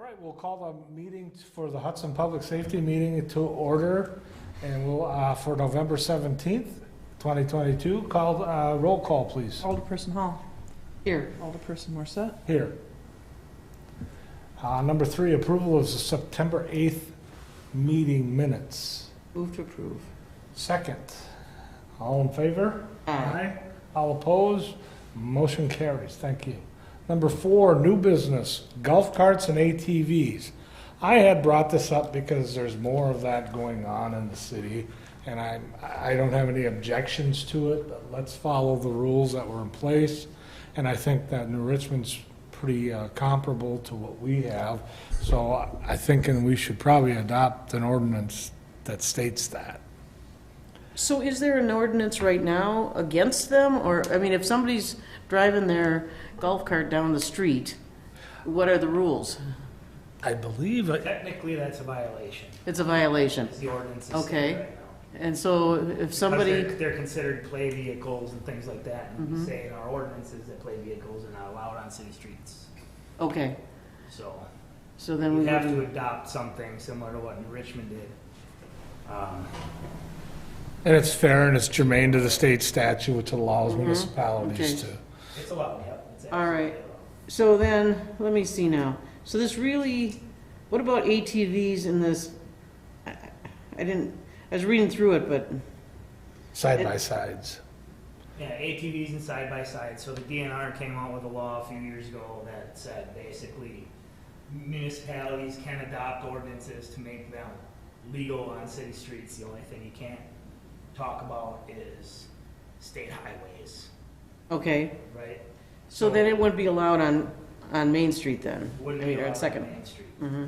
right, we'll call the meeting for the Hudson Public Safety meeting to order, and we'll, for November 17th, 2022, called, roll call, please. Alderperson Hall. Here. Alderperson Morset. Here. Number 3, approval of the September 8th meeting minutes. Move to approve. Second. All in favor? Aye. All opposed? Motion carries. Thank you. Number 4, new business, golf carts and ATVs. I had brought this up because there's more of that going on in the city, and I don't have any objections to it, but let's follow the rules that were in place. And I think that New Richmond's pretty comparable to what we have, so I think we should probably adopt an ordinance that states that. So is there an ordinance right now against them? Or, I mean, if somebody's driving their golf cart down the street, what are the rules? I believe Technically, that's a violation. It's a violation. The ordinance is Okay. right now. And so if somebody, Because they're considered play vehicles and things like that. And we say in our ordinances that play vehicles are not allowed on city streets. okay, So then we we have would, to adopt something similar to what New Richmond did. and it's fair and it's germane to the state statute, which allows municipalities Okay. to. It's allowed, yep. It's all right. absolutely allowed. So then, let me see now. So this really, what about ATVs in this? I was reading through it, but, Side by sides. Yeah, ATVs and side-by-side. So the DNR came out with a law a few years ago that said basically municipalities can adopt ordinances to make them legal on city streets. The only thing you can't talk about is state highways, okay. right? So then it wouldn't be allowed on Main Street then? Wouldn't I be mean, or allowed on on Second. Main Street. Mm-hmm.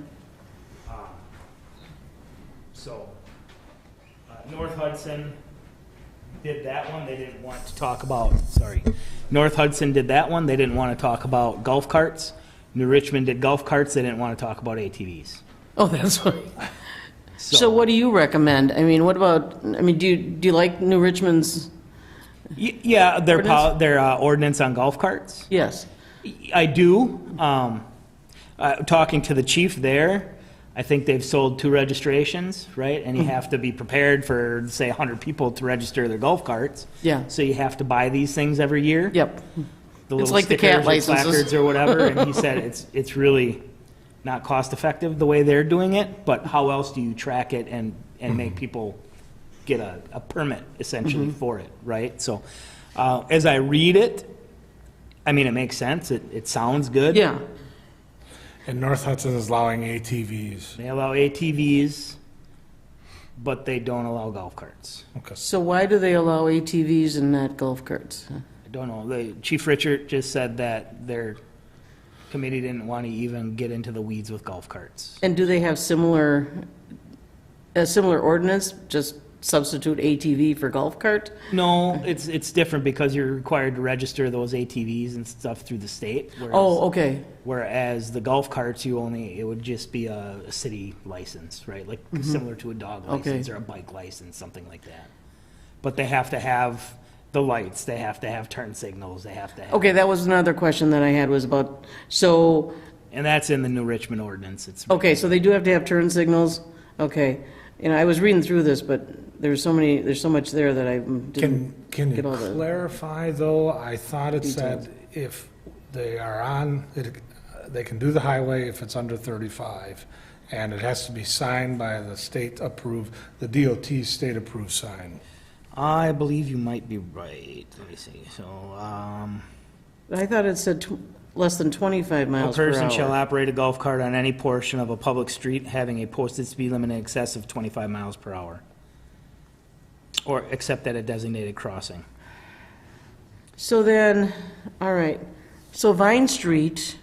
So, North Hudson did that one. They didn't want to talk about, North Hudson did that one. They didn't want to talk about golf carts. New Richmond did golf carts. They didn't want to talk about ATVs. Oh, that's what. So what do you recommend? I mean, what about, I mean, do you like New Richmond's? Yeah, their Ordinance? their ordinance on golf carts. Yes. I do. Talking to the chief there, I think they've sold 2 registrations, right? And you have to be prepared for, say, 100 people to register their golf carts. Yeah. So you have to buy these things every year. Yep. The It's little like the stickers cat or licenses. placards or whatever. And he said it's really not cost effective the way they're doing it. But how else do you track it and make people get a permit essentially for it, right? So as I read it, I mean, it makes sense. It sounds good. Yeah. And North Hudson is allowing ATVs. They allow ATVs, but they don't allow golf carts. Okay. So why do they allow ATVs and not golf carts? I don't know. Chief Richard just said that their committee didn't want to even get into the weeds with golf carts. And do they have a similar ordinance, just substitute ATV for golf cart? No, it's different because you're required to register those ATVs and stuff through the state. Oh, okay. Whereas the golf carts, it would just be a city license, right? Like similar to a dog license or a bike license, something like that. But they have to have the lights, they have to have turn signals, they have to have. Okay, that was another question that I had was about, so, And that's in the New Richmond ordinance. okay, so they do have to have turn signals? Okay. And I was reading through this, but there's so much there that I didn't Can you get all the clarify, though? I thought it said if they are on, they can do the highway if it's under 35, and it has to be signed by the state-approved, the DOT state-approved sign. I believe you might be right. Let me see. So, I thought it said less than 25 a miles per person shall hour. operate a golf cart on any portion of a public street having a posted speed limit in excess of 25 miles per hour, or except at a designated crossing. So then, all right, so Vine Street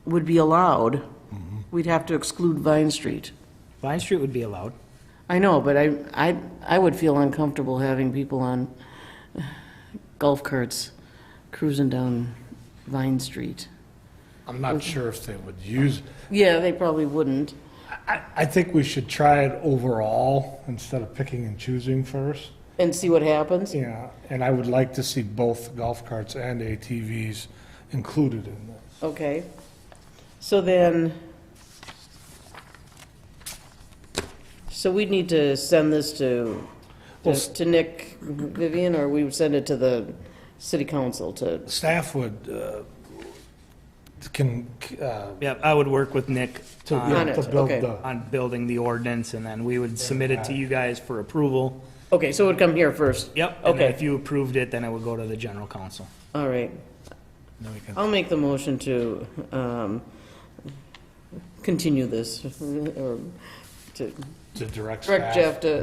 would be allowed. We'd have to exclude Vine Street. Vine Street would be allowed. I know, but I would feel uncomfortable having people on golf carts cruising down Vine Street. I'm not sure if they would use, Yeah, they probably wouldn't. I think we should try it overall instead of picking and choosing first. And see what happens? Yeah, and I would like to see both golf carts and ATVs included in this. Okay. So then, So we'd need to send this to Nick, Vivian, or we would send it to the city council to, Staff would, can, Yeah, I would work with Nick to On it, to build okay. the, on building the ordinance, and then we would submit it to you guys for approval. okay, so it would come here first. Yep, and then Okay. if you approved it, then it would go to the general council. All right. then we can, I'll make the motion to continue this, or to to direct direct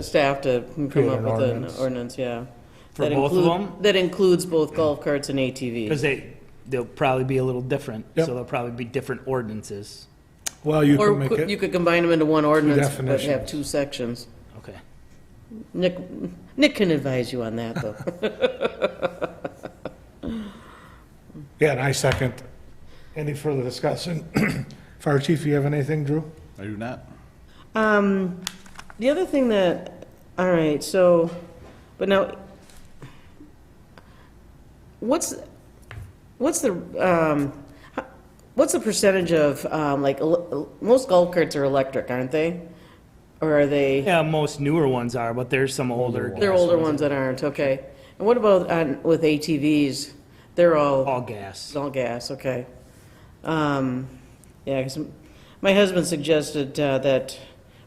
staff to come Create up an with an ordinance. ordinance, yeah. For That both of include- them? That includes both golf carts and ATVs. Because they'll probably be a little different, Yep. so there'll probably be different ordinances. Well, you can Or make you it, could combine them into one ordinance, but have definitions. 2 sections. Okay. Nick can advise you on that, though. yeah, and I second. Any further discussion? Fire Chief, you have anything, Drew? I do not. The other thing that, all right, so, but now, what's the percentage of, like, most golf carts are electric, aren't they? Or are they, Yeah, most newer ones are, but there's some older. they're gas older ones that aren't, okay. And what about with ATVs? They're All gas. It's all gas, okay. Yeah, 'cause my husband suggested that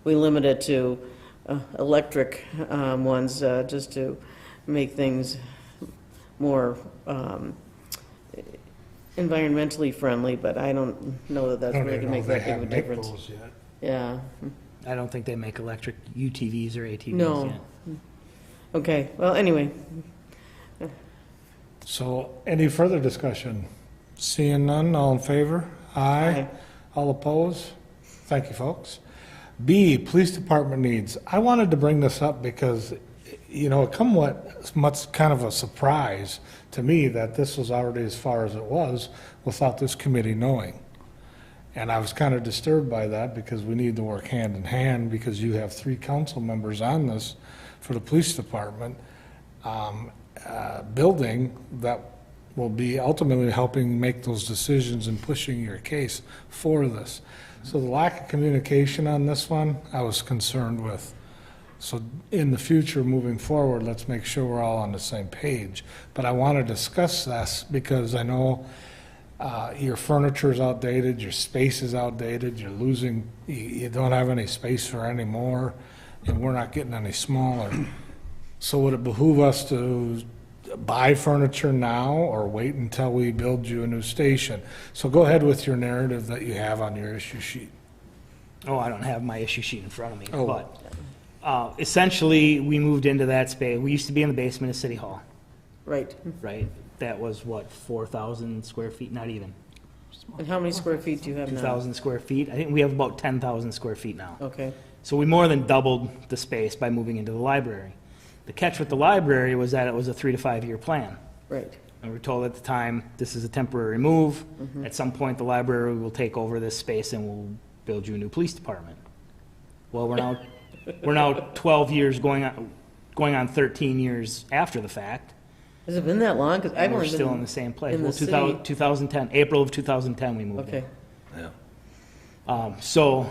we limit it to electric ones, just to make things more environmentally friendly, but I don't know that that's I don't really even gonna know make if they that big of a have difference. those yet. Yeah, I don't think they make electric UTVs or ATVs No. yet. okay, well, anyway, So, any further discussion? Seeing none, all in favor? Aye. Aye. All opposed? Thank you, folks. B, Police Department needs. I wanted to bring this up because, you know, it come what, much kind of a surprise to me that this was already as far as it was without this committee knowing. And I was kind of disturbed by that because we need to work hand in hand because you have 3 council members on this for the police department. Building that will be ultimately helping make those decisions and pushing your case for this. So the lack of communication on this one, I was concerned with. So in the future, moving forward, let's make sure we're all on the same page. But I want to discuss this because I know your furniture's outdated, your space is outdated, you're losing, you don't have any space for any more, and we're not getting any smaller. So would it behoove us to buy furniture now or wait until we build you a new station? So go ahead with your narrative that you have on your issue sheet. Oh, I don't have my issue sheet in front of me, Oh. but essentially, we moved into that space. We used to be in the basement of City Hall, right. right? That was what, 4,000 square feet? Not even. And how many square feet do you have now? 2,000 square feet. I think we have about 10,000 square feet now. Okay, So we more than doubled the space by moving into the library. The catch with the library was that it was a 3 to 5 year plan. right. And we were told at the time, this is a temporary move. Mm-hmm. At some point, the library will take over this space and we'll build you a new police department. Well, we're now 12 years going on 13 years after the fact. Has it been that long? 'Cause I've And we're only still in been, the same place. in the Well, city. 2010, April of 2010, we moved in. okay, So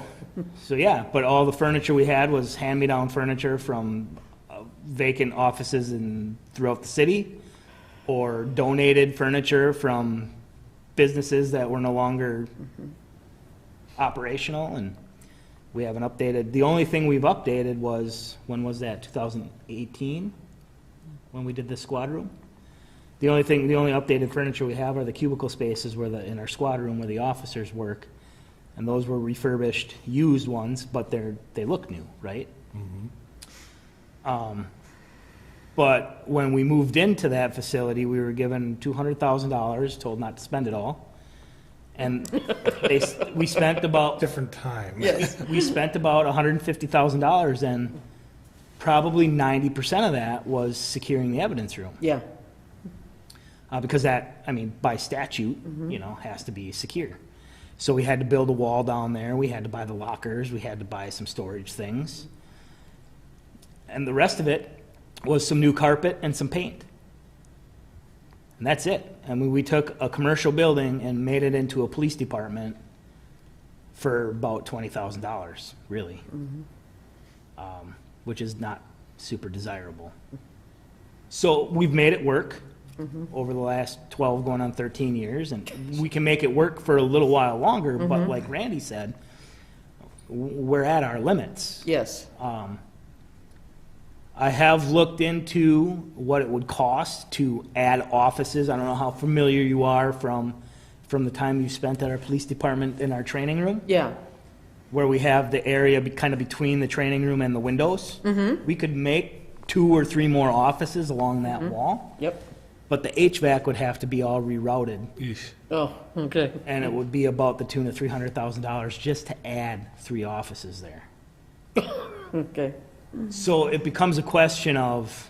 yeah, but all the furniture we had was hand-me-down furniture from vacant offices throughout the city, or donated furniture from businesses that were no longer operational, and we haven't updated. The only thing we've updated was, when was that, 2018? When we did the squad room? The only updated furniture we have are the cubicle spaces in our squad room where the officers work. And those were refurbished, used ones, but they look new, right? But when we moved into that facility, we were given $200,000, told not to spend it all. And we spent about Different time. yes, we spent about $150,000, and probably 90% of that was securing the evidence room. yeah, Because that, I mean, by statute, you know, has to be secure. So we had to build a wall down there, we had to buy the lockers, we had to buy some storage things. And the rest of it was some new carpet and some paint. And that's it. I mean, we took a commercial building and made it into a police department for about $20,000, really. which is not super desirable. So we've made it work over the last 12 going on 13 years, and we can make it work for a little while longer, but like Randy said, we're at our limits. Yes. I have looked into what it would cost to add offices. I don't know how familiar you are from the time you spent at our police department in our training room, Yeah. where we have the area kind of between the training room and the windows. We could make 2 or 3 more offices along that wall, Yep. but the HVAC would have to be all rerouted, Oh, okay. and it would be about the tune of $300,000 just to add 3 offices there. Okay. So it becomes a question of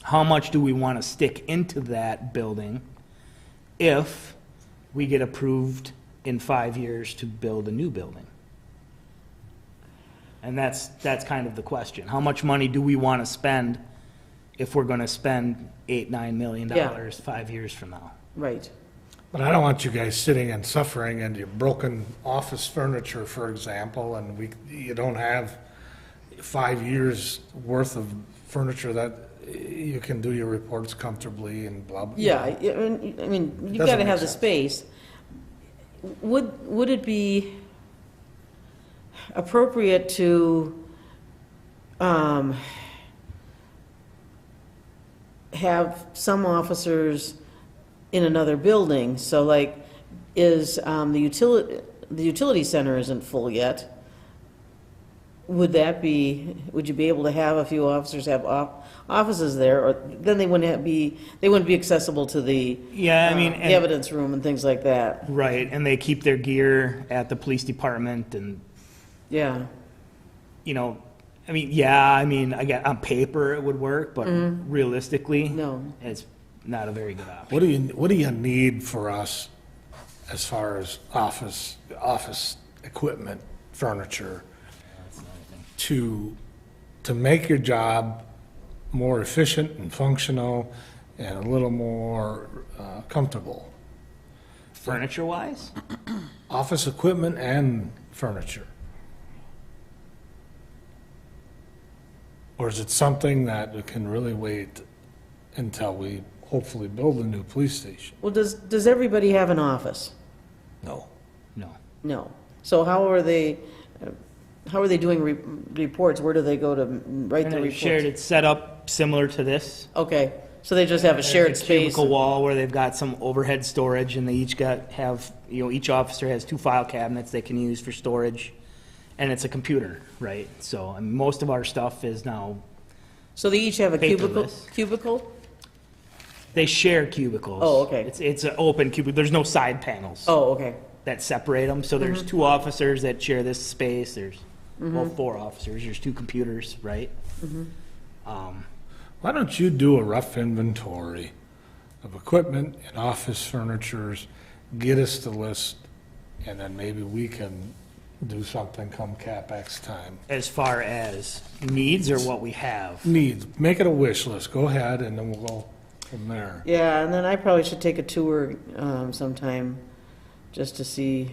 how much do we want to stick into that building if we get approved in 5 years to build a new building? And that's kind of the question. How much money do we want to spend if we're going to spend $8-9 million Yeah. 5 years from now? Right. But I don't want you guys sitting and suffering and you've broken office furniture, for example, and you don't have 5 years worth of furniture that you can do your reports comfortably and blah, blah. Yeah, I mean, you've Doesn't got to make have the sense. space. Would it be appropriate to have some officers in another building? So like, is the utility center isn't full yet. Would you be able to have a few officers have offices there, or then they wouldn't be accessible to the Yeah, I mean, the and- evidence room and things like that? Right, and they keep their gear at the police department and, Yeah, you know, I mean, yeah, I mean, on paper it would work, but realistically, no. it's not a very good option. What do you need for us as far as office equipment, furniture, to make your job more efficient and functional and a little more comfortable? Furniture-wise? Office equipment and furniture? Or is it something that can really wait until we hopefully build a new police station? Well, does everybody have an office? No. No. No. So how are they doing reports? Where do they go to write And the it's reports? shared, it's set up similar to this. Okay, so they just have a shared There's space? cubicle wall where they've got some overhead storage, and they each each officer has 2 file cabinets they can use for storage, and it's a computer, right? So, I mean, most of our stuff is now, So they each have a Paperless. cubicle? they share cubicles. Oh, okay. It's an open cubicle, there's no side panels Oh, okay. that separate them, so there's 2 officers that share this space, there's, well, 4 officers, there's 2 computers, right? Why don't you do a rough inventory of equipment and office furnitures, get us the list, and then maybe we can do something come CapEx time. As far as needs or what we have? Needs, make it a wish list, go ahead, and then we'll go from there. Yeah, and then I probably should take a tour sometime just to see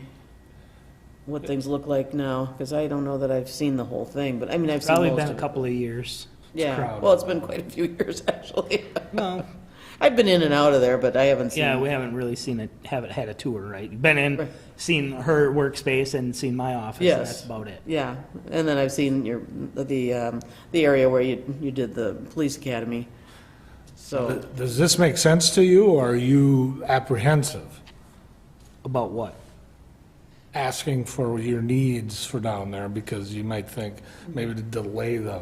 what things look like now, because I don't know that I've seen the whole thing, but I mean, I've seen Probably most been a of it. couple of years. Yeah, crowded. well, it's been quite a few years, actually. Well, I've been in and out of there, but I haven't seen. yeah, we haven't really haven't had a tour, right? Been in, Right. seen her workspace and seen my office, and Yes. that's about it. Yeah, and then I've seen the area where you did the police academy. So, Does this make sense to you, or are you apprehensive? About what? Asking for your needs for down there, because you might think maybe to delay the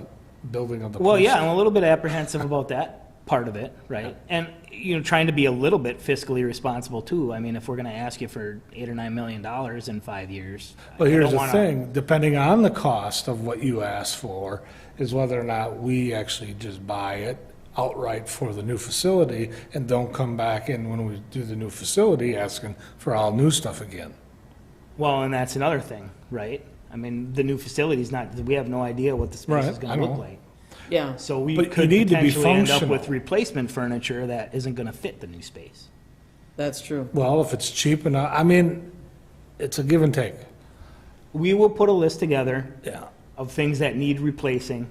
building of the Well, police yeah, I'm a little bit apprehensive about that part of it, right? And, trying to be a little bit fiscally responsible too. I mean, if we're gonna ask you for $8 or $9 million in 5 years. But I here's don't the wanna- thing, depending on the cost of what you ask for, is whether or not we actually just buy it outright for the new facility and don't come back in when we do the new facility asking for all new stuff again. Well, and that's another thing, right? I mean, the new facility's we have no idea what the space Right, is I gonna know. look like. yeah, So we But you could need to be potentially end up functional. with replacement furniture that isn't gonna fit the new space. that's true. Well, if it's cheap enough, I mean, it's a give and take. We will put a list together Yeah. of things that need replacing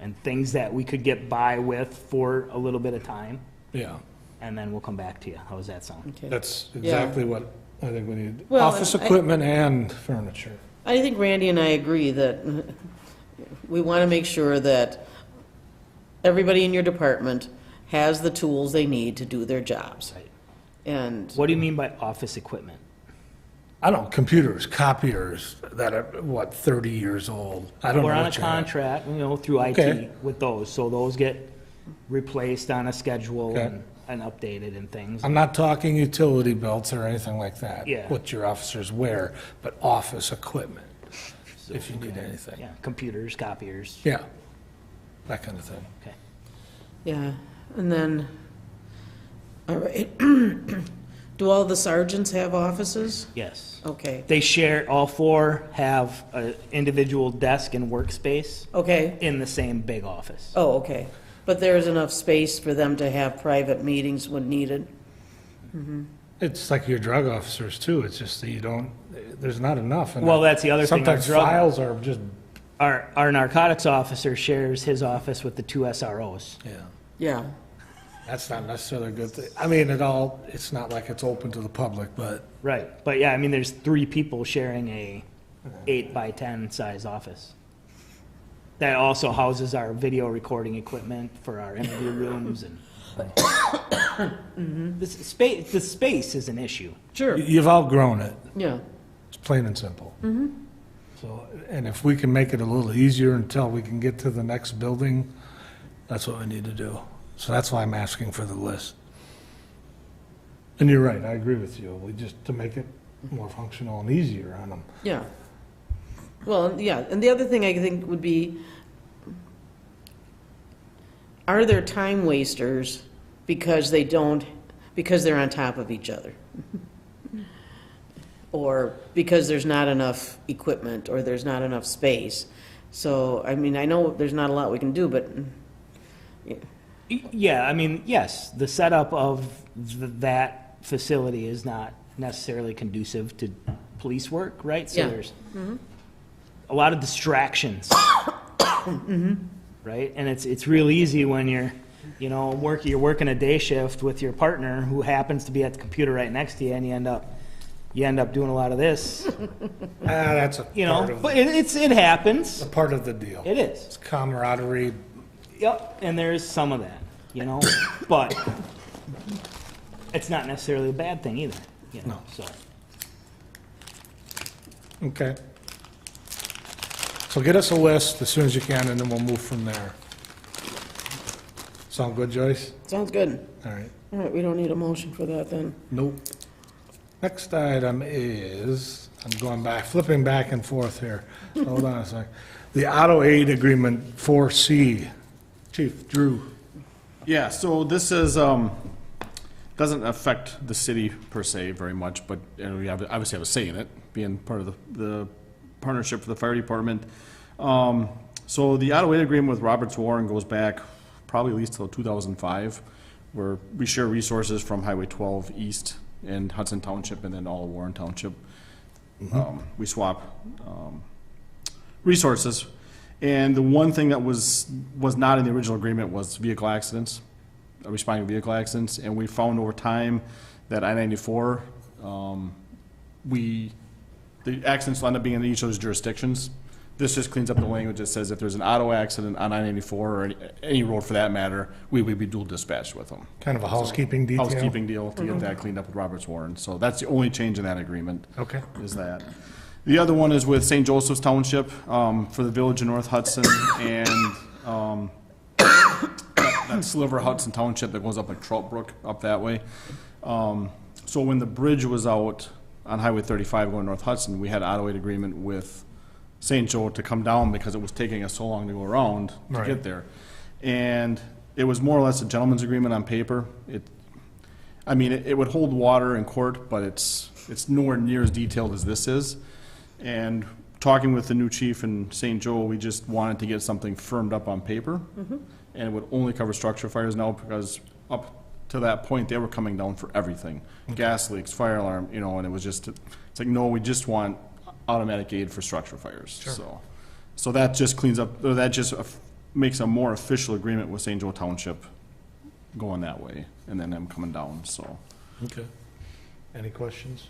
and things that we could get by with for a little bit of time, Yeah, and then we'll come back to you. How does that sound? Okay. that's exactly what I think we need. Well, Office and equipment and furniture. I think Randy and I agree that we want to make sure that everybody in your department has the tools they need to do their jobs. Right. And, What do you mean by office equipment? I don't know, computers, copiers that are, 30 years old. I don't know We're on a what you have. contract, through Okay. IT with those, so those get replaced on a schedule Okay. and updated and things. I'm not talking utility belts or anything like that. Yeah. What your officers wear, but office equipment, if you need anything. Yeah, computers, copiers, Yeah, that kind of thing. okay. yeah, and then, all right. Do all the sergeants have offices? Yes. Okay, They share, all four have an individual desk and workspace okay. in the same big office. Oh, okay. But there's enough space for them to have private meetings when needed? It's like your drug officers too. It's just that you don't, there's not enough. And Well, that's the other thing. Sometimes Our drug- files are just, Our narcotics officer shares his office with the two SROs. yeah, Yeah, that's not necessarily a good thing. I mean, it's not like it's open to the public, but Right, but yeah, I mean, there's 3 people sharing a 8x10 size office. That also houses our video recording equipment for our interview rooms and. The space is an issue. sure, you've outgrown it. yeah. It's plain and simple. So, and if we can make it a little easier until we can get to the next building, that's what we need to do. So that's why I'm asking for the list. And you're right, I agree with you. We just, to make it more functional and easier on them. Yeah. Well, yeah, and the other thing I think would be, are there time wasters because because they're on top of each other? Or because there's not enough equipment, or there's not enough space? So, I mean, I know there's not a lot we can do, but, Yeah, I mean, yes, the setup of that facility is not necessarily conducive to police work, right? So Yeah. there's a lot of distractions, right? And it's real easy when you're working a day shift with your partner who happens to be at the computer right next to you, and you end up doing a lot of this, That's a part of, but it happens. a part of the deal. It is. It's camaraderie. Yep, and there's some of that, but it's not necessarily a bad thing either, No. so. Okay. So get us a list as soon as you can, and then we'll move from there. Sound good, Joyce? sounds good. All right. All right, we don't need a motion for that then. Nope. Next item is, I'm going back, flipping back and forth here. Hold on a sec. The auto aid agreement 4C. Chief Drew. Yeah, so this is, doesn't affect the city per se very much, but we obviously have a say in it, being part of the partnership for the fire department. So the auto aid agreement with Roberts Warren goes back probably at least till 2005, where we share resources from Highway 12 East and Hudson Township and then all of Warren Township. We swap resources. And the one thing that was not in the original agreement was vehicle accidents, responding to vehicle accidents. And we found over time that I-94, the accidents will end up being in each of those jurisdictions. This just cleans up the language that says if there's an auto accident on I-94 or any road for that matter, we would be dual dispatched with them. Kind of a housekeeping detail? Housekeeping deal to get that cleaned up with Roberts Warren. So that's the only change in that agreement. Okay. Is that. The other one is with St. Joseph's Township for the village of North Hudson and that sliver of Hudson Township that goes up like Trout Brook up that way. So when the bridge was out on Highway 35 going North Hudson, we had an auto aid agreement with St. Joe to come down because it was taking us so long to go around to Right. get there. And it was more or less a gentleman's agreement on paper. It would hold water in court, but it's nowhere near as detailed as this is. And talking with the new chief in St. Joe, we just wanted to get something firmed up on paper. And it would only cover structure fires now because up to that point, they were coming down for everything. Gas leaks, fire alarm, and it was just, it's like, no, we just want automatic aid for structure fires. So So that just cleans up, or that just makes a more official agreement with St. Joe Township going that way, and then them coming down, so. Okay. Any questions?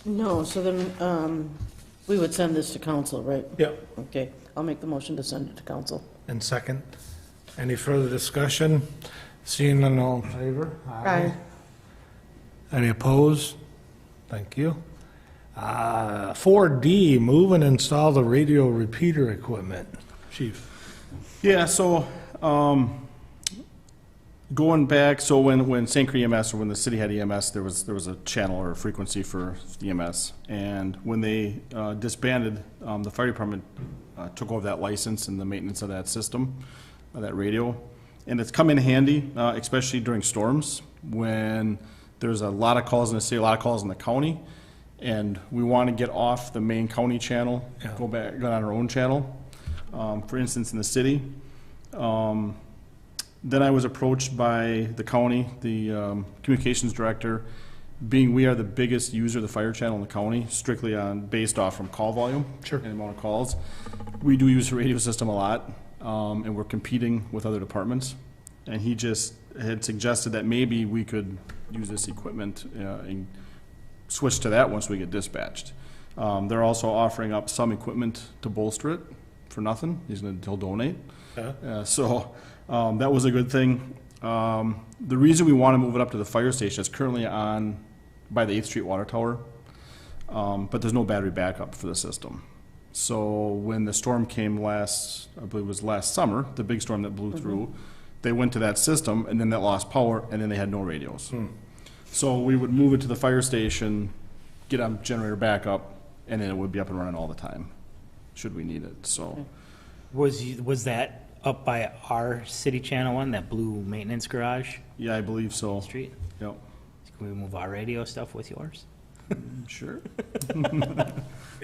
No, so then, we would send this to council, right? Yep. Okay, I'll make the motion to send it to council. And second, any further discussion? Seeing none, all in favor? Any opposed? Thank you. 4D, move and install the radio repeater equipment. Chief. Yeah, so, going back, so when St. Croix EMS, or when the city had EMS, there was a channel or a frequency for EMS. And when they disbanded, the fire department took over that license and the maintenance of that system, that radio. And it's come in handy, especially during storms, when there's a lot of calls in the city, a lot of calls in the county, and we want to get off the main county channel, go on our own channel. For instance, in the city. Then I was approached by the county, the communications director, being we are the biggest user of the fire channel in the county, strictly based off from call volume. Sure. And amount of calls. We do use the radio system a lot, and we're competing with other departments. And he just had suggested that maybe we could use this equipment and switch to that once we get dispatched. They're also offering up some equipment to bolster it for nothing. He'll donate. So that was a good thing. The reason we want to move it up to the fire station is currently by the 8th Street Water Tower, but there's no battery backup for the system. So when the storm came I believe it was last summer, the big storm that blew through, they went to that system, and then that lost power, and then they had no radios. So we would move it to the fire station, get a generator backup, and then it would be up and running all the time, should we need it, so. Was that up by our city channel one, that blue maintenance garage Yeah, I believe so. street? Yep. Can we move our radio stuff with yours? Sure.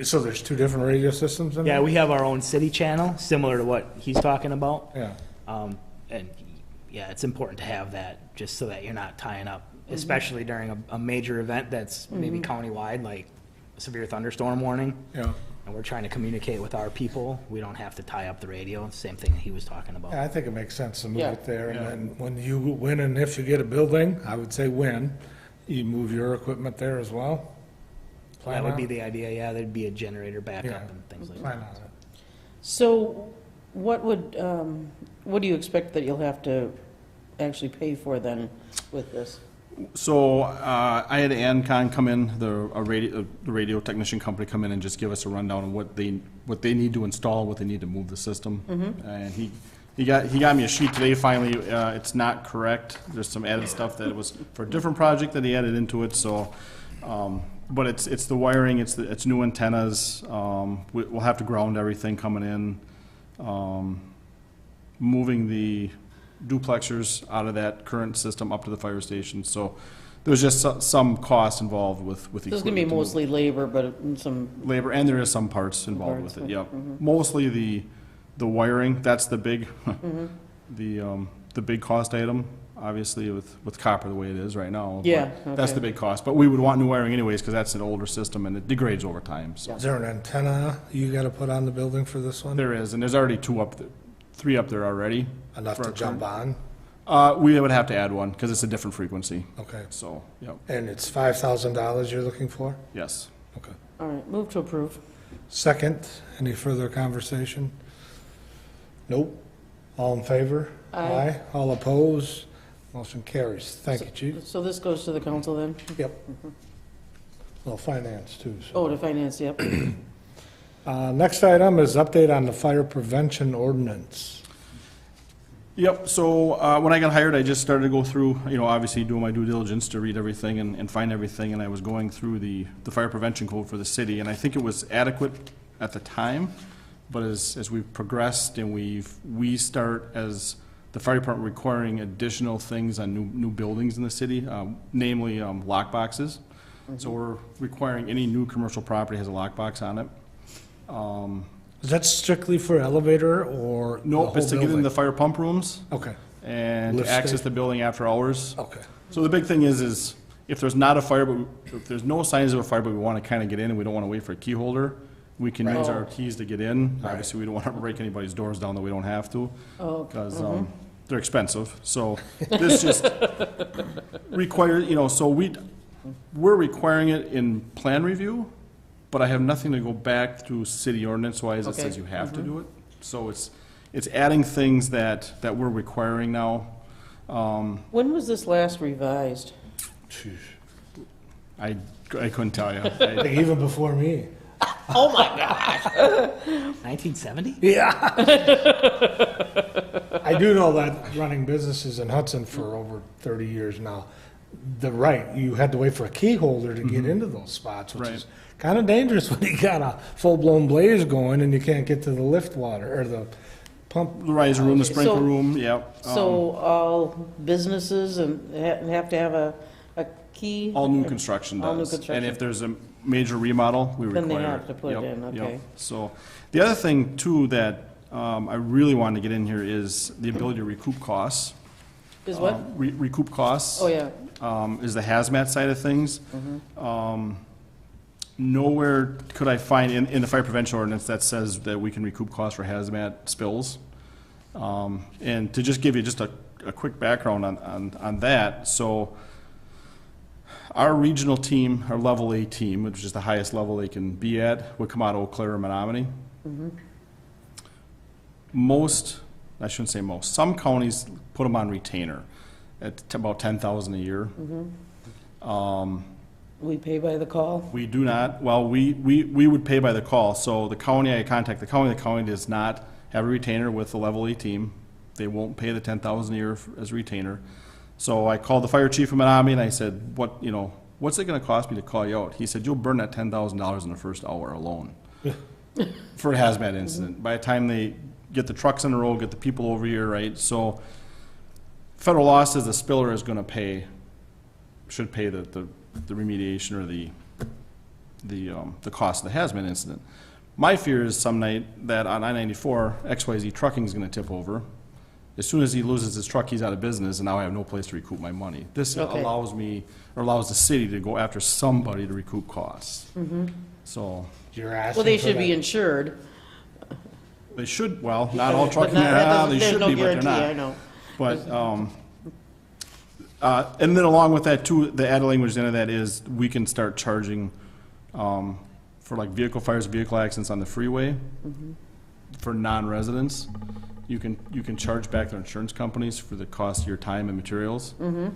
So there's two different radio systems in there? Yeah, we have our own city channel, similar to what he's talking about. Yeah. And yeah, it's important to have that, just so that you're not tying up, especially during a major event that's maybe countywide, like a severe thunderstorm warning. Yeah. And we're trying to communicate with our people. We don't have to tie up the radio. Same thing he was talking about. Yeah, I think it makes sense to move Yeah. it there, and then when and if you get a building, I would say when, you move your equipment there as well? That would be the idea, yeah, there'd be a generator backup Yeah. and things like Plan that. on it. So what do you expect that you'll have to actually pay for then with this? So I had ANCON come in, the radio technician company come in and just give us a rundown of what they need to install, what they need to move the system. And he got me a sheet today finally. It's not correct. There's some added stuff that was for a different project that he added into it. So, but it's the wiring, it's new antennas. We'll have to ground everything coming in. Moving the duplexers out of that current system up to the fire station. So there's just some cost involved with equipment. This is going to be mostly labor, but some, Labor, and there is some parts involved with it, Parts, yep. Mostly the wiring, that's the big, the big cost item, obviously with copper the way it is right now. Yeah, but That's okay. the big cost, but we would want new wiring anyways, because that's an older system and it degrades over time, so. Is there an antenna you gotta put on the building for this one? There is, and there's already three up there already. Enough for to our jump on? We would have to add one, because it's a different frequency, Okay. so, yep, And it's $5,000 you're looking for? yes. Okay. all right, move to approve. Second, any further conversation? Nope. All in favor? Aye. All opposed? Motion carries. Thank you, Chief. So this goes to the council then? Yep. Well, finance too. so. Oh, to finance, yep. Next item is update on the fire prevention ordinance. Yep, so when I got hired, I just started to go through, obviously doing my due diligence to read everything and find everything, and I was going through the fire prevention code for the city, and I think it was adequate at the time, but as we've progressed and we start as the fire department requiring additional things on new buildings in the city, namely lock boxes. So we're requiring any new commercial property has a lockbox on it. Is that strictly for elevator or the Nope, whole it's to get in building? the fire pump rooms Okay, and to Lift access station. the building after hours. okay. So the big thing is if there's not a fire, but if there's no signs of a fire, but we want to kind of get in and we don't want to wait for a key holder, We can Right. use our keys to get in. Right. Obviously, we don't want to break anybody's doors down that we don't have to, Oh, because they're expensive. So this just requires, so we're requiring it in plan review, but I have nothing to go back through city ordinance-wise that Okay. says you have to do it. So it's adding things that we're requiring now. when was this last revised? Jeez. I couldn't tell you. I think even before me. Oh, my gosh. 1970? Yeah. I do know that running businesses in Hudson for over 30 years now, you had to wait for a key holder to get into those spots, which Right. is kind of dangerous when you got a full-blown blaze going and you can't get to the lift water or the pump. The riser room, the So- sprinkler room, yep. So all businesses have to have a key? All new construction All new does. construction. And if there's a major remodel, we require Then it. they have to put it Yep, in, yep. okay. So, the other thing too that I really wanted to get in here is the ability to recoup costs. Is what? Recoup costs. Oh, yeah. Is the hazmat side of things. Nowhere could I find in the fire prevention ordinance that says that we can recoup costs for hazmat spills. And to just give you just a quick background on that, so our regional team, our level A team, which is the highest level they can be at, would come out of Eau Claire or Menominee. I shouldn't say most, some counties put them on retainer at about 10,000 a year. We pay by the call? We do not, well, we would pay by the call, so the county, I contact the county does not have a retainer with the level A team. They won't pay the 10,000 a year as a retainer. So I called the fire chief of Menominee and I said, what's it gonna cost me to call you out? He said, you'll burn that $10,000 in the first hour alone for a hazmat incident. By the time they get the trucks on the road, get the people over here, right? So federal law says the spiller is gonna should pay the remediation or the cost of the hazmat incident. My fear is some night that on I-94, XYZ Trucking is gonna tip over. As soon as he loses his truck, he's out of business, and now I have no place to recoup my money. This Okay. allows the city to go after somebody to recoup costs. So, You're asking Well, they for should be that. insured. they should, well, not all But trucking, not- that doesn't- they there's should no be, but they're guarantee, I not. know. But, and then along with that too, the added language into that is we can start charging, for like vehicle fires, vehicle accidents on the freeway, for non-residents. You can charge back their insurance companies for the cost of your time and materials. And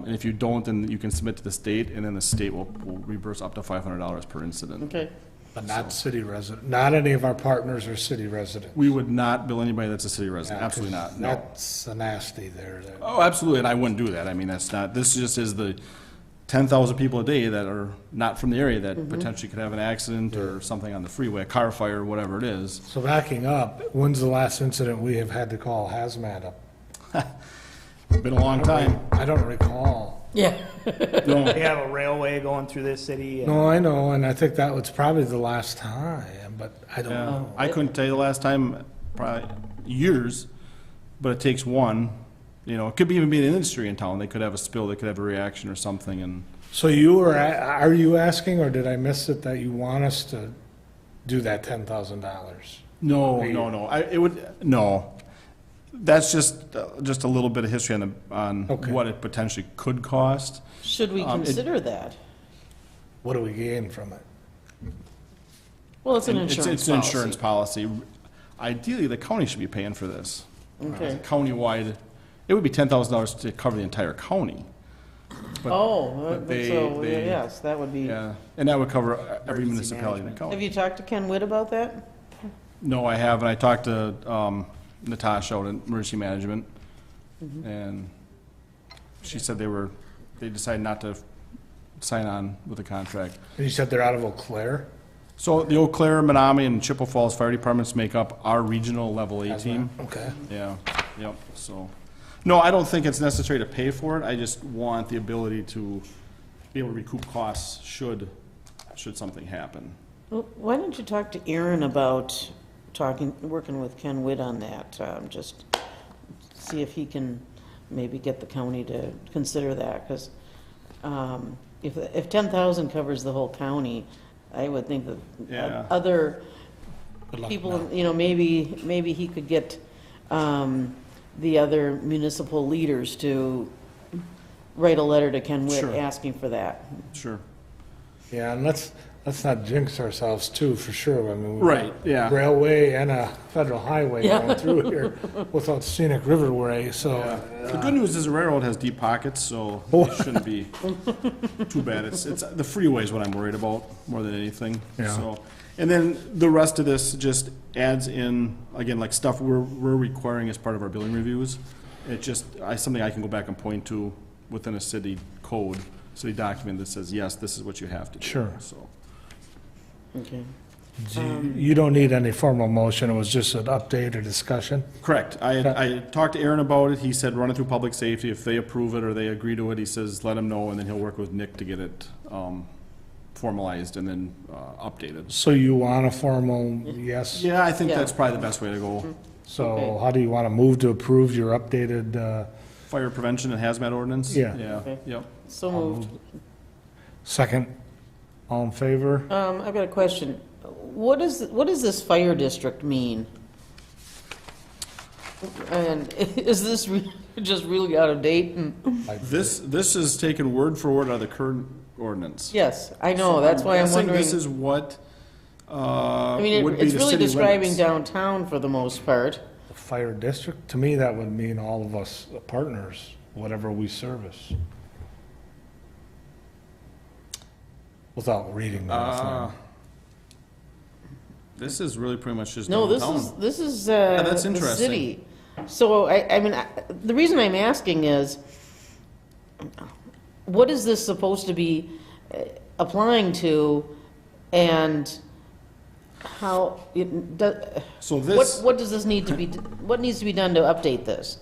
if you don't, then you can submit to the state, and then the state will reimburse up to $500 per incident. Okay. But not city resident, not any of our partners are city residents. We would not bill anybody that's a city resident, Yeah, absolutely 'cause not, no. That's a nasty there. Oh, absolutely, and I wouldn't do that. I mean, that's not, this just is the 10,000 people a day that are not from the area that potentially could have an accident or something on the freeway, a car fire, whatever it is. So backing up, when's the last incident we have had to call hazmat up? Been a long time. I don't recall. Yeah. No, They have a railway going through this city. And No, I know, and I think that was probably the last time, but I don't yeah, know. I couldn't tell you the last time, probably years, but it takes one. It could even be an industry in town. They could have a spill, they could have a reaction or something, and So are you asking, or did I miss it, that you want us to do that $10,000? no, Are you- no. That's just a little bit of history on Okay. what it potentially could cost. Should we It- consider that? What do we gain from it? Well, it's an And insurance It's an insurance policy. policy. Ideally, the county should be paying for this. Okay. Countywide, it would be $10,000 to cover the entire county. But- Oh, but they- so, they- yes, that would be. Yeah, and that would cover every Emergency municipality in the management. county. Have you talked to Ken Witt about that? No, I haven't. I talked to Natasha out in emergency management, and she said they decided not to sign on with the contract. And you said they're out of Eau Claire? So the Eau Claire, Menominee, and Chippewa Falls Fire Departments make up our regional level A team. Okay. Yeah, yep, so. No, I don't think it's necessary to pay for it. I just want the ability to be able to recoup costs should something happen. Well, why don't you talk to Aaron about working with Ken Witt on that? Just see if he can maybe get the county to consider that, because if 10,000 covers the whole county, I would think that Yeah. other Good luck people, now. you know, maybe he could get the other municipal leaders to write a letter to Ken Witt Sure. asking for that. Sure. Yeah, and let's not jinx ourselves too, for sure. I mean, we've Right, got yeah. railway and a federal highway Yeah. going through here without scenic riverway, so. The good news is the railroad has deep pockets, so it shouldn't be too bad. It's the freeway is what I'm worried about more than anything. Yeah. So, and then the rest of this just adds in, again, like stuff we're requiring as part of our billing reviews. It just, something I can go back and point to within a city code, city document that says, yes, this is what you have to do. Sure. So, Okay. You don't need any formal motion, it was just an update or discussion? correct. I talked to Aaron about it. He said, run it through public safety. If they approve it or they agree to it, he says, let him know, and then he'll work with Nick to get it formalized and then updated. So you want a formal yes? Yeah, I think Yeah. that's probably the best way to go. So Okay. how do you want to move to approve your updated, Fire prevention and hazmat ordinance? Yeah. Yeah, Okay. yep. So moved. second? All in favor? I've got a question. What does this fire district mean? And is this just really out of date? And This is taken word for word out of the current ordinance. yes, I know. That's why I'm guessing wondering. This is what, I mean, would be it's the really city describing limits. downtown for the most part. The fire district? To me, that would mean all of us partners, whatever we service. Without reading the whole thing. This is really pretty much just No, downtown. this is that's the interesting. city. So I mean, the reason I'm asking is, what is this supposed to be applying to, and how it does? So this, What does this need to be? What needs to be done to update this?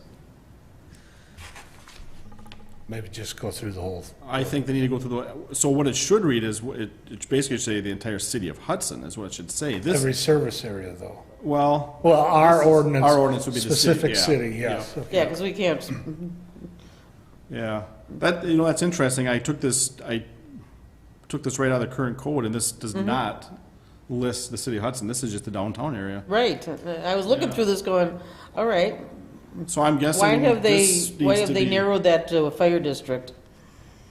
Maybe just go through the whole, I think they need to go through so what it should read is, it basically should say the entire city of Hudson is what it should say. This, every service area though. well, Well, our ordinance. our ordinance would be the city, Specific yeah. city, yes. Yeah. okay. Yeah, because we can't. yeah, that, that's interesting. I took this right out of the current code, and this does not list the city of Hudson. This is just the downtown area. Right. I was looking through this, going, all right. So I'm guessing Why have this they needs to be- narrowed that to a fire district?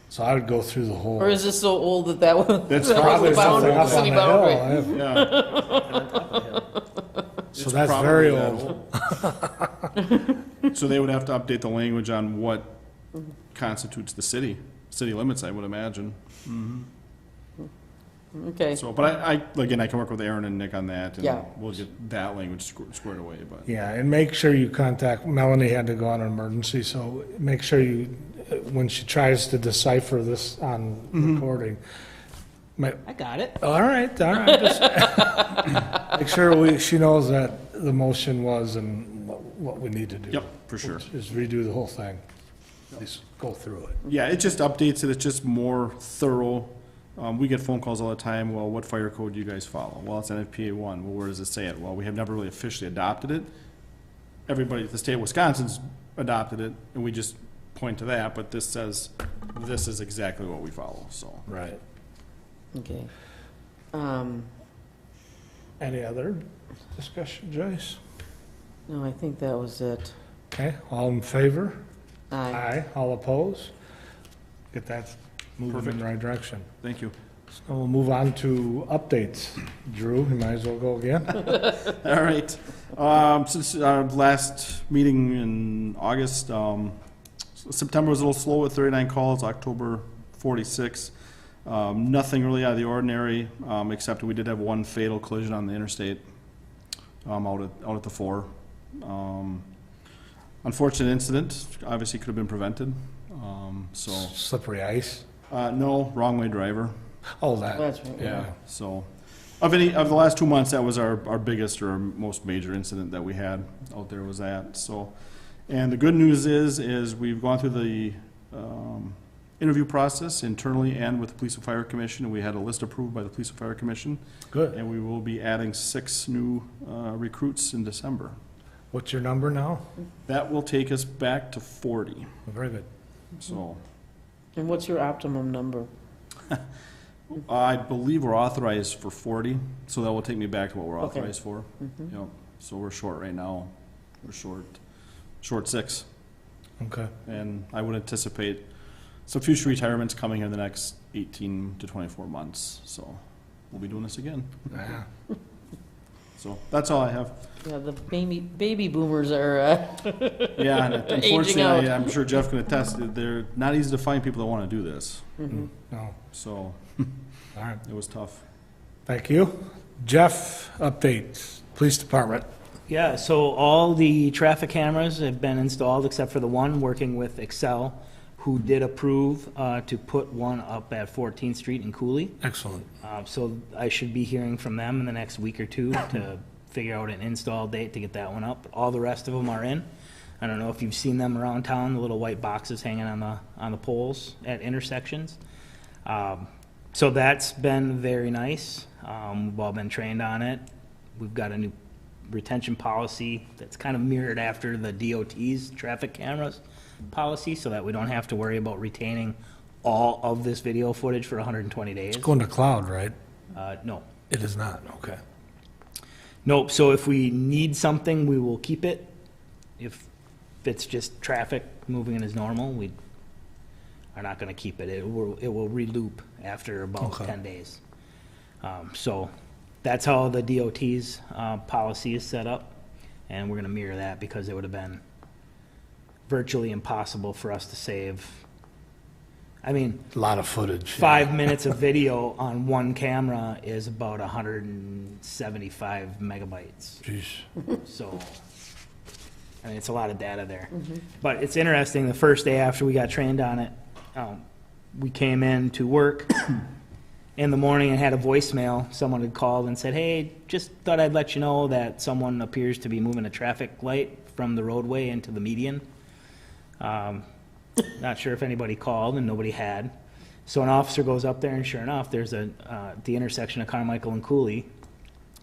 So I would go through the whole. Or is this so old that was That's that was probably the boundary, something the up on city the hill. boundary? Yeah, So It's that's probably very that old. So they would have to update the language on what constitutes the city limits, I would imagine. Okay. So, but I again, I can work with Aaron and Nick on that, and Yeah. we'll get that language squared away, but. Yeah, and make sure you contact, Melanie had to go on an emergency, so make sure you, when she tries to decipher this on recording. I got it. All right, just make sure she knows that the motion was and what we need to do. Yep, for sure. Is redo the whole thing. At least go through it. Yeah, it just updates it, it's just more thorough. We get phone calls all the time, well, what fire code do you guys follow? Well, it's NFPA 1, well, where does it say it? Well, we have never really officially adopted it. Everybody, the state of Wisconsin's adopted it, and we just point to that, but this says, this is exactly what we follow, so. Right. Okay. Any other discussion, Joyce? No, I think that was it. Okay, all in favor? Aye. Aye. All opposed? Get that moving in Perfect. the right direction. Thank you. So we'll move on to updates. Drew, you might as well go again. All right. Since our last meeting in August, September was a little slow with 39 calls, October 46. Nothing really out of the ordinary, except we did have one fatal collision on the interstate out at the 4. Unfortunate incident, obviously could have been prevented. So, Slippery ice. no, wrong way driver. Oh, that. That's right. Yeah, so, of the last 2 months, that was our biggest or most major incident that we had out there was that, so. And the good news is we've gone through the, interview process internally and with the Police and Fire Commission, and we had a list approved by the Police and Fire Commission, Good. and we will be adding 6 new, recruits in December. What's your number now? That will take us back to 40, Very good. so. And what's your optimum number? I believe we're authorized for 40, so that will take me back to what we're Okay. authorized for. Yep. So we're short right now. We're short 6. Okay. And I would anticipate some future retirements coming in the next 18 to 24 months. So we'll be doing this again. Yeah. So that's all I have. Yeah, the baby boomers are, Yeah, and out. unfortunately, I'm sure Jeff can attest, they're not easy to find people that want to do this. No. So All right. it was tough. Thank you. Jeff, updates. Police Department. Yeah, so all the traffic cameras have been installed except for the one working with Excel, who did approve to put one up at 14th Street in Cooley. Excellent. So I should be hearing from them in the next week or two to figure out an install date to get that one up. All the rest of them are in. I don't know if you've seen them around town, the little white boxes hanging on the poles at intersections. So that's been very nice. We've all been trained on it. We've got a new retention policy that's kind of mirrored after the DOT's traffic cameras policy, so that we don't have to worry about retaining all of this video footage for 120 days. It's going to cloud, right? No. It is not. Okay. Nope, so if we need something, we will keep it. If it's just traffic moving in as normal, we are not gonna keep it. It will re-loop after about Okay. 10 days. So that's how the DOT's policy is set up, and we're gonna mirror that because it would have been virtually impossible for us to save. I mean, A lot of footage. 5 minutes of video on one camera is about 175 megabytes. Jeez. So, I mean, it's a lot of data there. But it's interesting, the first day after we got trained on it, we came in to work in the morning and had a voicemail. Someone had called and said, hey, just thought I'd let you know that someone appears to be moving a traffic light from the roadway into the median. Not sure if anybody called, and nobody had. So an officer goes up there, and sure enough, there's the intersection of Carmichael and Cooley.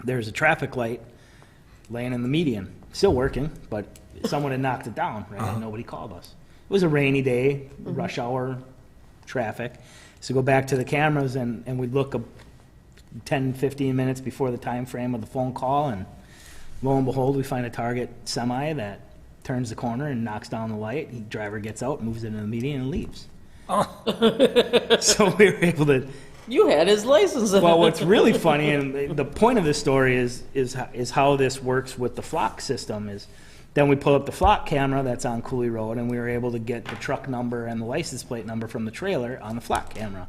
There's a traffic light laying in the median, still working, but someone had knocked it down, right? And nobody called us. It was a rainy day, rush hour traffic. So go back to the cameras, and we'd look 10, 15 minutes before the time frame of the phone call, and lo and behold, we find a Target semi that turns the corner and knocks down the light. The driver gets out, moves it into the median, and leaves. So we were able to. You had his license. Well, what's really funny, and the point of this story is how this works with the flock system. Is then we pull up the flock camera that's on Cooley Road, and we were able to get the truck number and the license plate number from the trailer on the flock camera.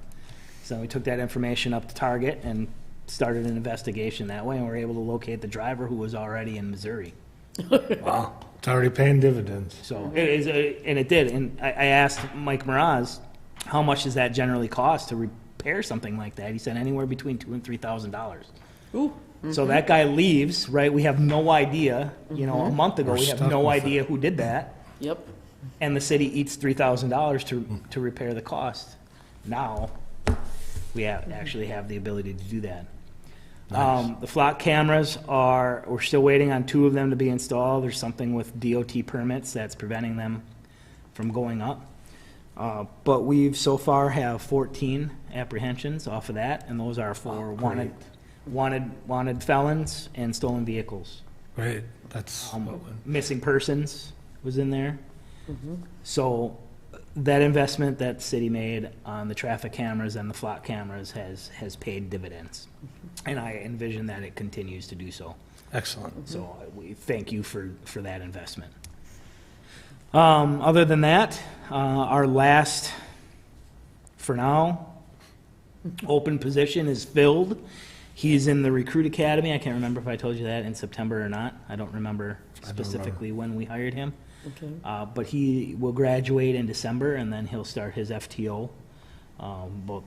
So we took that information up to Target and started an investigation that way, and we were able to locate the driver who was already in Missouri. Wow. It's already paying dividends. So it is, and it did. And I asked Mike Mraz, how much does that generally cost to repair something like that? He said anywhere between $2,000 and $3,000. Ooh. So that guy leaves, right? We have no idea. You know, a month ago, We're we have stuck no with idea who did that. Yep. And the city eats $3,000 to repair the cost. Now, we actually have the ability to do that. The flock cameras we're still waiting on 2 of them to be installed. There's something with DOT permits that's preventing them from going up. But we've so far have 14 apprehensions off of that, and those are for wanted felons and stolen vehicles. Great. That's Missing persons was in there. So that investment that the city made on the traffic cameras and the flock cameras has paid dividends. And I envision that it continues to do so. excellent. So we thank you for that investment. Other than that, our last, for now, open position is filled. He's in the recruit academy. I can't remember if I told you that in September or not. I don't remember specifically when we hired him. Okay. But he will graduate in December, and then he'll start his FTO. About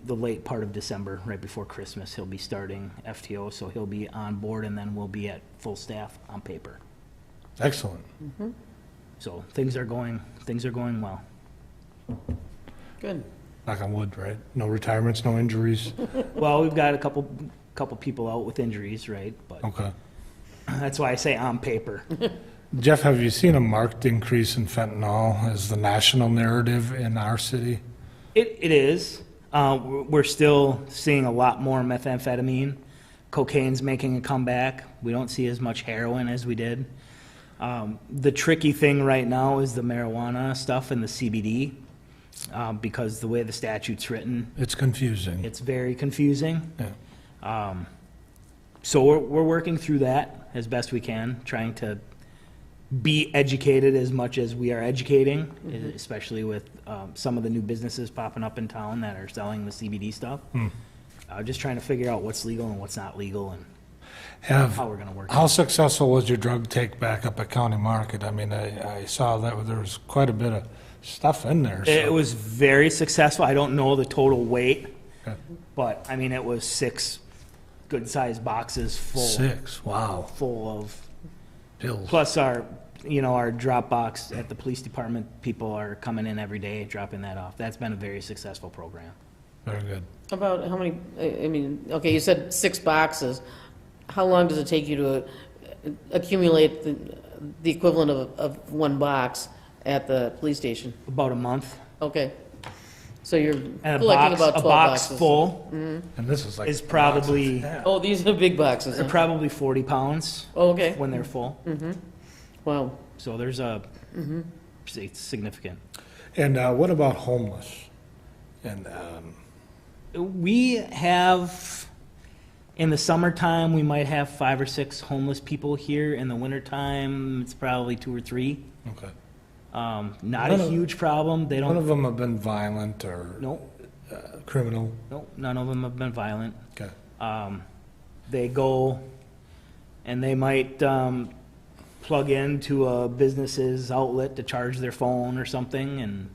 the late part of December, right before Christmas, he'll be starting FTO, so he'll be on board, and then we'll be at full staff on paper. Excellent. So things are going well. Good. Knock on wood, right? No retirements, no injuries. Well, we've got a couple people out with injuries, right? But Okay. that's why I say on paper. Jeff, have you seen a marked increase in fentanyl as the national narrative in our city? It is. We're still seeing a lot more methamphetamine. Cocaine's making a comeback. We don't see as much heroin as we did. The tricky thing right now is the marijuana stuff and the CBD, because the way the statute's written, It's confusing. it's very confusing. Yeah. So we're working through that as best we can, trying to be educated as much as we are educating, especially with some of the new businesses popping up in town that are selling the CBD stuff. Just trying to figure out what's legal and what's not legal and how we're going to work. How successful was your drug take back up at County Market? I mean, I saw that there was quite a bit of stuff in there. It So. was very successful. I don't know the total weight, Okay. but I mean, it was 6 good-sized boxes full 6, wow, full of. pills. Plus our drop box at the police department, people are coming in every day, dropping that off. That's been a very successful program. Very good. About how many, I mean, okay, you said 6 boxes. How long does it take you to accumulate the equivalent of 1 box at the police station? About a month. Okay. So you're And collecting about 12 a box boxes. full And this is like. is probably, Yeah. Oh, these are big boxes, they're huh? probably 40 pounds Oh, okay. when they're full. Wow. So there's it's significant. And what about homeless? And, We have, in the summertime, we might have 5 or 6 homeless people here. In the wintertime, it's probably 2 or 3. okay. Not None a of- huge problem. They None don't, of them have been violent or nope, criminal? none of them have been violent. Okay. They go and they might plug into a business's outlet to charge their phone or something, and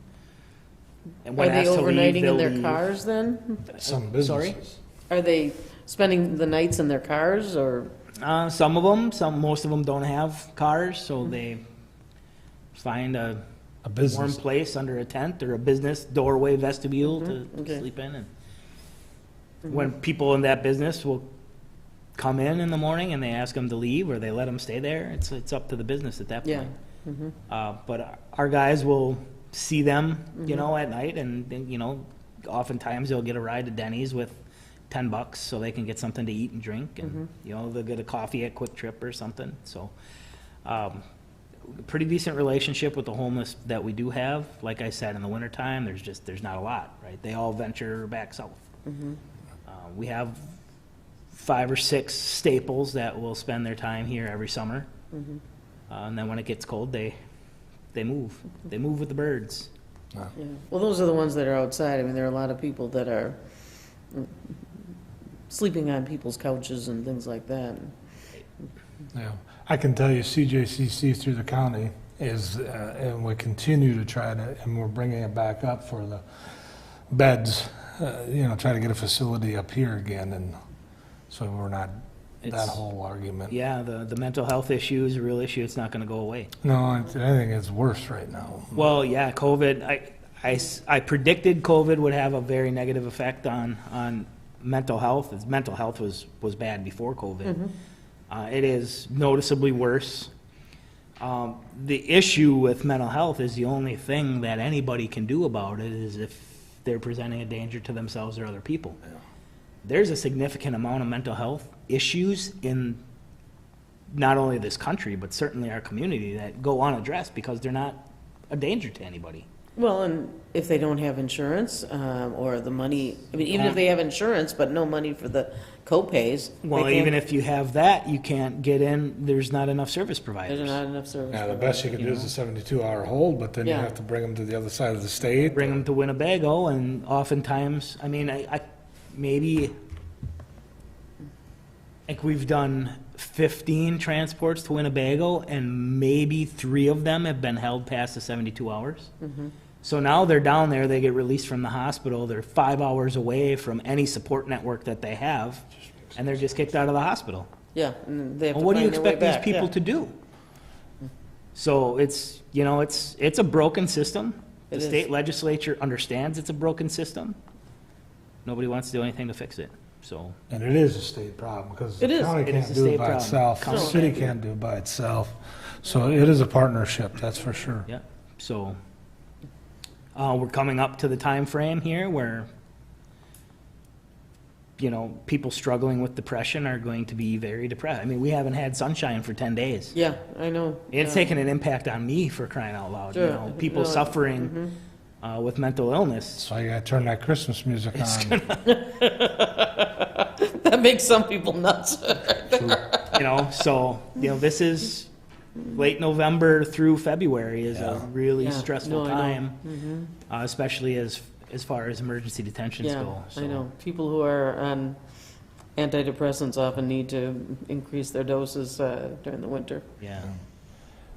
Are when they asked to leave, overnighting in they'll their leave. cars then? Some Sorry? businesses. Are they spending the nights in their cars or? Some of them, most of them don't have cars, so they find a A warm business. place under a tent or a business doorway vestibule to okay. sleep in. And when people in that business will come in the morning and they ask them to leave or they let them stay there, it's up to the business at that Yeah. point. But our guys will see them, at night, and oftentimes they'll get a ride to Denny's with $10 so they can get something to eat and drink, and they'll get a coffee at Quick Trip or something. So, pretty decent relationship with the homeless that we do have. Like I said, in the wintertime, there's not a lot, right? They all venture back south. We have 5 or 6 staples that will spend their time here every summer, and then when it gets cold, they move. They move with the birds. Yeah. Well, those are the ones that are outside. I mean, there are a lot of people that are sleeping on people's couches and things like that. Yeah, I can tell you CJCC through the county is, and we continue to try to, and we're bringing it back up for the beds, try to get a facility up here again, and so we're not, that It's- whole argument. Yeah, the mental health issue is a real issue. It's not going to go away. No, I think it's worse right now. Well, yeah, COVID, I predicted COVID would have a very negative effect on mental health. Mental health was bad before COVID. It is noticeably worse. The issue with mental health is the only thing that anybody can do about it is if they're presenting a danger to themselves or other people. There's a significant amount of mental health issues in not only this country, but certainly our community that go unaddressed because they're not a danger to anybody. Well, and if they don't have insurance, or the money, I mean, even if they have insurance, but no money for the co-pays. they Well, can't- even if you have that, you can't get in, there's not enough service There's providers. not enough service. Yeah, the best you can do is a 72-hour hold, but then you Yeah. have to bring them to the other side of the state. Bring them to Winnebago, and oftentimes, I mean, I maybe, like, we've done 15 transports to Winnebago, and maybe 3 of them have been held past the 72 hours. So now they're down there, they get released from the hospital, they're 5 hours away from any support network that they have, and they're just kicked out of the hospital. Yeah, and they have to Well, what do you find their way expect these back, people yeah. to do? So it's, it's a broken system. The It is. state legislature understands it's a broken system. Nobody wants to do anything to fix it, so. And it is a state problem, because It the is. county It is can't a do it state by problem. itself, the County city can't do it. can't do it by itself. So it is a partnership, that's for sure. Yeah, so, we're coming up to the time frame here where you know, people struggling with depression are going to be very depressed. I mean, we haven't had sunshine for 10 days. Yeah, I know. It's Yeah. taken an impact on me, for crying out loud. You Sure. know, people No, suffering with mental illness. So you gotta turn that Christmas music on. That makes some people nuts. You know, so, you know, this is late November through February is a really Yeah. stressful No, I know. time, especially as far as emergency detentions Yeah, go. So, I know. People who are on antidepressants often need to increase their doses during the winter. Yeah.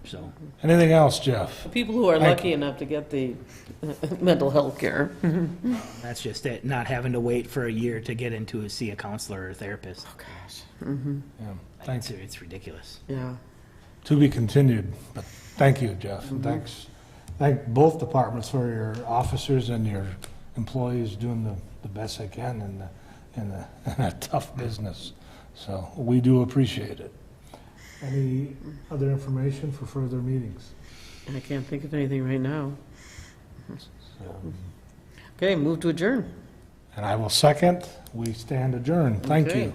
So, Anything else, Jeff? People who are Thank lucky enough to get the mental health care. that's just it, not having to wait for a year to get into see a counselor or therapist. Yeah, thanks. It's ridiculous. Yeah. To be continued, but thank you, Jeff, and thank both departments for your officers and your employees doing the best they can in a tough business. So we do appreciate it. Any other information for further meetings? I can't think of anything right now. So, Okay, move to adjourn. and I will second. We stand adjourned. Thank Okay. you.